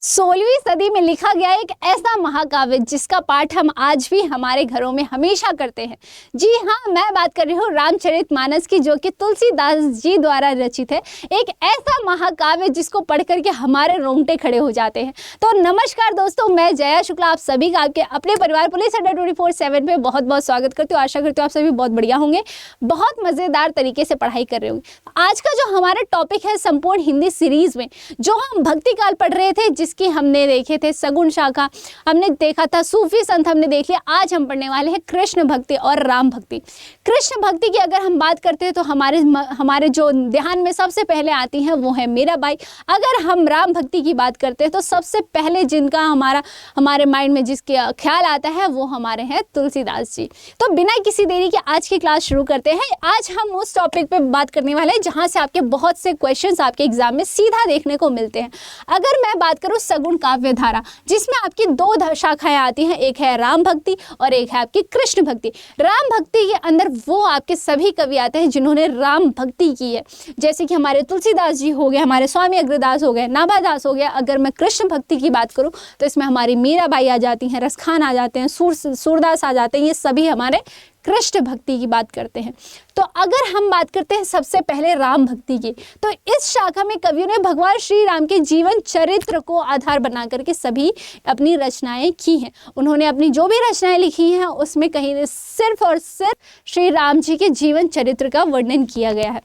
16वीं सदी में लिखा गया एक ऐसा महाकाव्य जिसका पाठ हम आज भी हमारे घरों में हमेशा करते हैं। जी हाँ, मैं बात कर रही हूँ रामचरितमानस की, जो कि तुलसीदास जी द्वारा रचित है। एक ऐसा महाकाव्य जिसको पढ़ करके हमारे रोंगटे खड़े हो जाते हैं। तो नमस्कार दोस्तों, मैं जया शुक्ला आप सभी का आपके अपने परिवार पुलिस अड्डा 24/7 पे बहुत बहुत स्वागत करती हूँ। आशा करती हूँ आप सभी बहुत बढ़िया होंगे, बहुत मज़ेदार तरीके से पढ़ाई कर रहे होंगे। आज का जो हमारा टॉपिक है संपूर्ण हिंदी सीरीज में, जो हम भक्ति काल पढ़ रहे थे, जिसकी हमने देखे थे सगुण शाखा, हमने देखा था सूफी संत, हमने देख लिया। आज हम पढ़ने वाले हैं कृष्ण भक्ति और राम भक्ति। कृष्ण भक्ति की अगर हम बात करते हैं तो हमारे जो ध्यान में सबसे पहले आती हैं वो है मीराबाई। अगर हम राम भक्ति की बात करते हैं तो सबसे पहले जिनका हमारे माइंड में जिसके ख्याल आता है वो हमारे हैं तुलसीदास जी। तो बिना किसी देरी के आज की क्लास शुरू करते हैं। आज हम उस टॉपिक पे बात करने वाले हैं जहां से आपके बहुत से क्वेश्चंस आपके एग्जाम में सीधा देखने को मिलते हैं। अगर मैं बात करूं सगुण काव्य धारा, जिसमें आपकी दो शाखाएं आती हैं, एक है राम भक्ति और एक है आपकी कृष्ण भक्ति। राम भक्ति के अंदर वो आपके सभी कवि आते हैं जिन्होंने राम भक्ति की है, जैसे कि हमारे तुलसीदास जी हो गए, हमारे स्वामी अग्रदास हो गए, नाभादास हो गया। अगर मैं कृष्ण भक्ति की बात करूं तो इसमें हमारी मीराबाई आ जाती हैं, रसखान आ जाते हैं, सूरदास आ जाते हैं। ये सभी हमारे कृष्ण भक्ति की बात करते हैं। तो अगर हम बात करते हैं सबसे पहले राम भक्ति की, तो इस शाखा में कवियों ने भगवान श्री राम के जीवन चरित्र को आधार बना करके सभी अपनी रचनाएं की हैं। उन्होंने अपनी जो भी रचनाएं लिखी हैं उसमें कहीं सिर्फ और सिर्फ श्री राम जी के जीवन चरित्र का वर्णन किया गया है।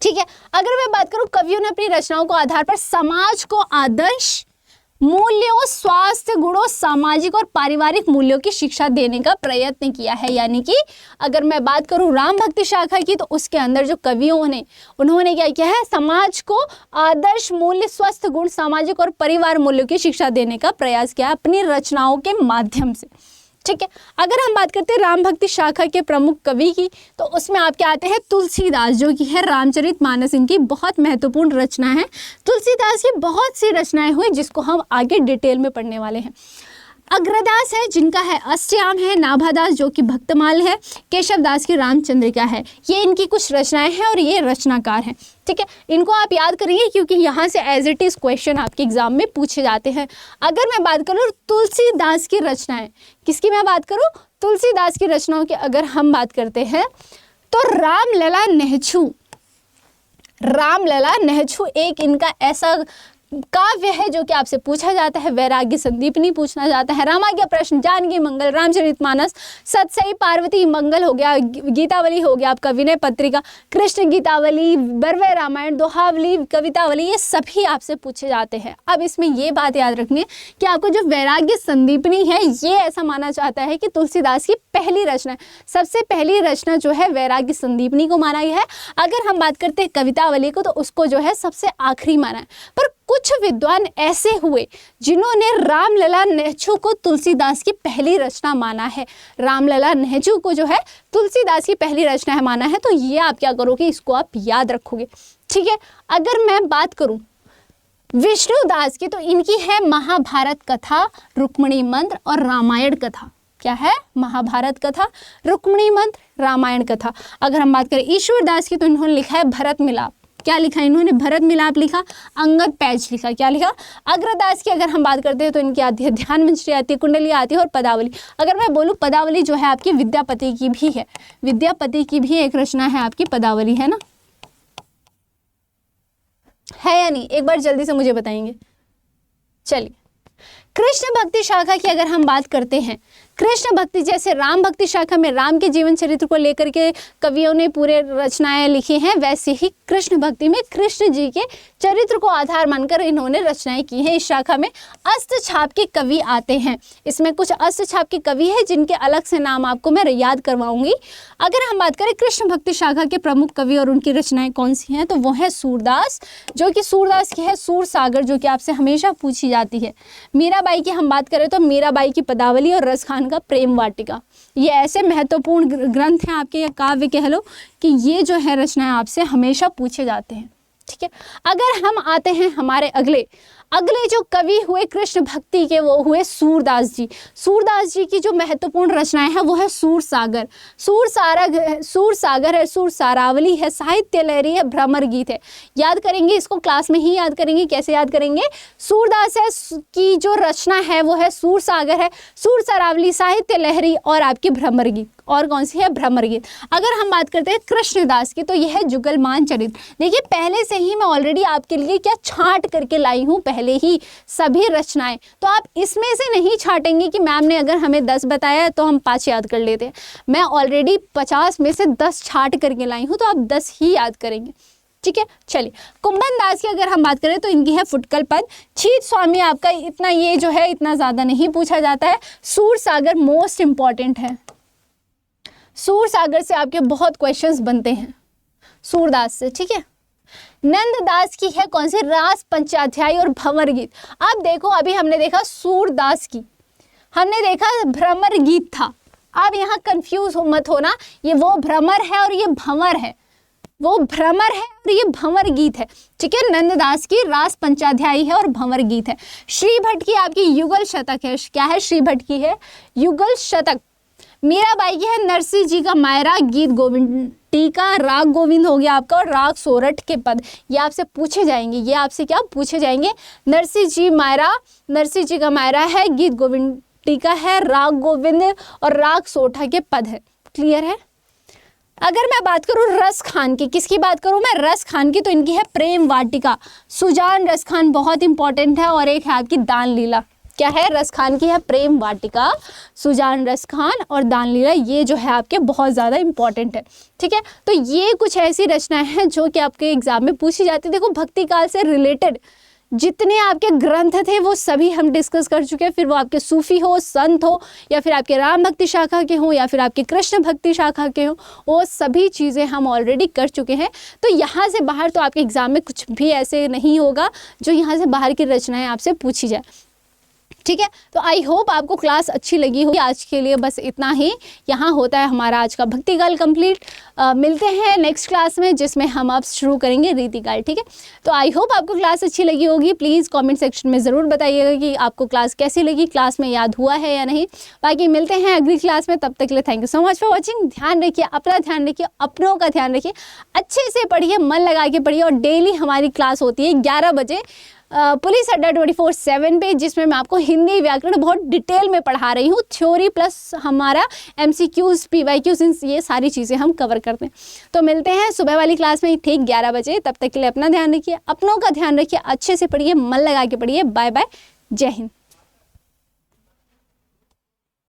ठीक है, अगर मैं बात करूं कवियों ने अपनी रचनाओं को आधार पर समाज को आदर्श मूल्यों, स्वास्थ्य गुणों, सामाजिक और पारिवारिक मूल्यों की शिक्षा देने का प्रयत्न किया है। यानी कि अगर मैं बात करूं राम भक्ति शाखा की तो उसके अंदर जो कवियों ने उन्होंने क्या किया है, समाज को आदर्श मूल्य, स्वस्थ गुण, सामाजिक और परिवार मूल्यों की शिक्षा देने का प्रयास किया अपनी रचनाओं के माध्यम से। ठीक है, अगर हम बात करते हैं राम भक्ति शाखा के प्रमुख कवि की, तो उसमें आपके आते हैं तुलसीदास, जो कि है रामचरितमानस इनकी बहुत महत्वपूर्ण रचना है। तुलसीदास की बहुत सी रचनाएं हुई जिसको हम आगे डिटेल में पढ़ने वाले हैं। अग्रदास है जिनका है अष्टयाम है, नाभादास जो कि भक्तमाल है, केशवदास की रामचंद्रिका है। ये इनकी कुछ रचनाएं हैं और ये रचनाकार हैं। ठीक है, इनको आप याद करिए क्योंकि यहाँ से एज इट इज़ क्वेश्चन आपके एग्जाम में पूछे जाते हैं। अगर मैं बात करूँ तुलसीदास की रचनाएं, किसकी मैं बात करूँ, तुलसीदास की रचनाओं की अगर हम बात करते हैं तो रामलला नेहछु एक इनका ऐसा काव्य है जो कि आपसे पूछा जाता है। वैराग्य संदीपनी पूछना जाता है, रामाज्ञा प्रश्न, जानकी मंगल, रामचरितमानस, सतसई पार्वती मंगल हो गया, गीतावली हो गया आपका, विनय पत्रिका, कृष्ण गीतावली, बरवय रामायण, दोहावली, कवितावली, ये सभी आपसे पूछे जाते हैं। अब इसमें ये बात याद रखनी है कि आपको जो वैराग्य संदीपनी है ये ऐसा माना जाता है कि तुलसीदास की पहली रचना है। सबसे पहली रचना जो है वैराग्य संदीपनी को माना गया है। अगर हम बात करते हैं कवितावली को तो उसको जो है सबसे आखिरी माना है। पर कुछ विद्वान ऐसे हुए जिन्होंने रामलला नेहछु को तुलसीदास की पहली रचना माना है। रामलला नेहछु को जो है तुलसीदास की पहली रचना है माना है। तो ये आप क्या करोगे, इसको आप याद रखोगे। ठीक है, अगर मैं बात करूं विष्णुदास की तो इनकी है महाभारत कथा, रुक्मिणी मंत्र और रामायण कथा। क्या है, महाभारत कथा, रुक्मिणी मंत्र, रामायण कथा। अगर हम बात करें ईश्वरदास की तो इन्होंने लिखा है भरत मिलाप। क्या लिखा इन्होंने, भरत मिलाप लिखा, अंगद पैज लिखा। क्या लिखा, अग्रदास की अगर हम बात करते हैं तो इनकी आती है ध्यान मंजरी आती है, कुंडली आती है और पदावली। अगर मैं बोलूँ पदावली जो है आपकी विद्यापति की भी है, विद्यापति की भी एक रचना है आपकी पदावली, है ना, है या नहीं, एक बार जल्दी से मुझे बताएंगे। चलिए, कृष्ण भक्ति शाखा की अगर हम बात करते हैं, कृष्ण भक्ति जैसे राम भक्ति शाखा में राम के जीवन चरित्र को लेकर के कवियों ने पूरे रचनाएं लिखी हैं, वैसे ही कृष्ण भक्ति में कृष्ण जी के चरित्र को आधार मानकर इन्होंने रचनाएं की हैं। इस शाखा में अष्टछाप के कवि आते हैं। इसमें कुछ अष्टछाप के कवि हैं जिनके अलग से नाम आपको मैं याद करवाऊंगी। अगर हम बात करें कृष्ण भक्ति शाखा के प्रमुख कवि और उनकी रचनाएं कौन सी हैं, तो वो है सूरदास, जो कि सूरदास की है सूर सागर, जो कि आपसे हमेशा पूछी जाती है। मीराबाई की हम बात करें तो मीराबाई की पदावली और रसखान का प्रेम वाटिका। ये ऐसे महत्वपूर्ण ग्रंथ हैं आपके, या काव्य कह लो, कि ये जो है रचनाएं आपसे हमेशा पूछे जाते हैं। ठीक है, अगर हम आते हैं हमारे अगले जो कवि हुए कृष्ण भक्ति के वो हुए सूरदास जी। सूरदास जी की जो महत्वपूर्ण रचनाएं हैं वो है सूर सागर, सूर सागर है, सूर सारावली है, साहित्य लहरी है, भ्रमर गीत है। याद करेंगे इसको, क्लास में ही याद करेंगे। कैसे याद करेंगे? सूरदास है की जो रचना है वो है सूर सागर है, सूर सारावली, साहित्य लहरी और आपकी भ्रमर गीत। और कौन सी है? भ्रमर गीत। अगर हम बात करते हैं कृष्णदास की तो यह है जुगलमान चरित्र। देखिए पहले से ही मैं ऑलरेडी आपके लिए क्या छांट करके लाई हूँ, पहले ही सभी रचनाएं, तो आप इसमें से नहीं छाटेंगे कि मैम ने अगर हमें 10 बताया तो हम 5 याद कर लेते हैं। मैं ऑलरेडी 50 में से 10 छाट करके लाई हूँ, तो आप 10 ही याद करेंगे। ठीक है, चलिए कुंभन दास की अगर हम बात करें तो इनकी है फुटकल पद। छीत स्वामी आपका इतना ये जो है इतना ज़्यादा नहीं पूछा जाता है। सूर सागर मोस्ट इंपॉर्टेंट है, सूर सागर से आपके बहुत क्वेश्चंस बनते हैं सूरदास से। ठीक है, नंददास की है कौन सी? रास पंचाध्यायी और भंवर गीत। अब देखो अभी हमने देखा सूरदास की, हमने देखा भ्रमर गीत था। अब यहाँ कंफ्यूज मत होना, ये वो भ्रमर है और ये भंवर है, वो भ्रमर है और ये भंवर गीत है। ठीक है, नंददास की रास पंचाध्यायी है और भंवर गीत है। श्री भट्ट की आपकी युगल शतक है। क्या है? श्री भट्ट की है युगल शतक। मीराबाई की है नरसिंह जी का मायरा, गीत गोविंद टीका, राग गोविंद हो गया आपका, और राग सोरठ के पद। ये आपसे पूछे जाएंगे, ये आपसे क्या पूछे जाएंगे? नरसिंह जी मायरा, नरसिंह जी का मायरा है, गीत गोविंद टीका है, राग गोविंद और राग सोठा के पद है। क्लियर है? अगर मैं बात करूं रस खान की, किसकी बात करूं मैं? रस खान की, तो इनकी है प्रेम वाटिका। सुजान रस खान बहुत इंपॉर्टेंट है, और एक है आपकी दान लीला। क्या है? रस खान की है प्रेम वाटिका, सुजान रस खान और दान लीला, ये जो है आपके बहुत ज़्यादा इंपॉर्टेंट है। ठीक है, तो ये कुछ ऐसी रचनाएं हैं जो कि आपके एग्जाम में पूछी जाती है। देखो भक्ति काल से रिलेटेड जितने आपके ग्रंथ थे वो सभी हम डिस्कस कर चुके हैं, फिर वो आपके सूफी हो, संत हो, या फिर आपके राम भक्ति शाखा के हो, या फिर आपके कृष्ण भक्ति शाखा के हो, वो सभी चीज़ें हम ऑलरेडी कर चुके हैं। तो यहाँ से बाहर तो आपके एग्जाम में कुछ भी ऐसे नहीं होगा जो यहाँ से बाहर की रचनाएं आपसे पूछी जाए। ठीक है, तो आई होप आपको क्लास अच्छी लगी होगी। आज के लिए बस इतना ही। यहाँ होता है हमारा आज का भक्ति काल कंप्लीट। मिलते हैं नेक्स्ट क्लास में जिसमें हम अब शुरू करेंगे रीति काल। ठीक है, तो आई होप आपको क्लास अच्छी लगी होगी। प्लीज़ कमेंट सेक्शन में ज़रूर बताइएगा कि आपको क्लास कैसी लगी, क्लास में याद हुआ है या नहीं। बाकी मिलते हैं अगली क्लास में, तब तक के लिए thank you so much for watching. ध्यान रखिए, अपना ध्यान रखिए, अपनों का ध्यान रखिए, अच्छे से पढ़िए, मन लगा के पढ़िए। और डेली हमारी क्लास होती है 11 बजे पुलिस अड्डा 24/7 पे, जिसमें मैं आपको हिंदी व्याकरण बहुत डिटेल में पढ़ा रही हूँ। थ्योरी प्लस हमारा MCQs, PYQs, ये सारी चीज़ें हम कवर करते हैं। तो मिलते हैं सुबह वाली क्लास में ठीक 11 बजे। तब तक के लिए अपना ध्यान रखिए, अपनों का ध्यान रखिए, अच्छे से पढ़िए, मन लगा के पढ़िए। बाय बाय, जय हिंद।